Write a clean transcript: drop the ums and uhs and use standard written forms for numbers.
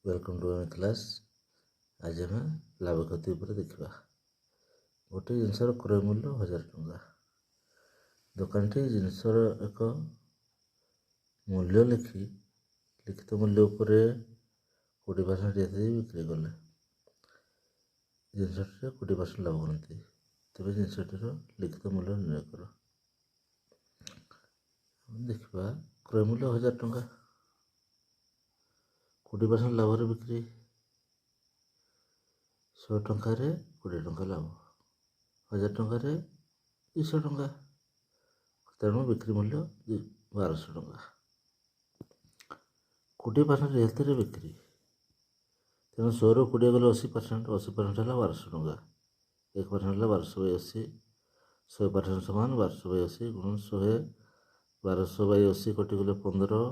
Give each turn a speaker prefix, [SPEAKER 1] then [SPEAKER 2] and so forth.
[SPEAKER 1] Welcome to आम class. आज आम लाभ क्षति उपर देखा। गोटे जिनसर क्रय मूल्य 1000 टंका। दुकानटी जिनसर एक मूल्य लिखि लिखित मूल्य उपर 20% रियायत बिक्री कले जिनसटी 20% लाभ करती। तेज जिनसटीर लिखित मूल्य निर्णय कर। देखा क्रय मूल्य 1000 टंका 20% लाभ बिक्री 100 टंकार 20 टंका लाभ 1000 टंकार 200 टंका तेणु बिक्री मूल्य 1200 टंका 20% रियायत बिक्री तेणु 100 ରୁ 20 गले 80% 80% है 1200 टंका 1% है 1200/80 100% समान 1200/80 गुण 100 1200/80 कटिगले 15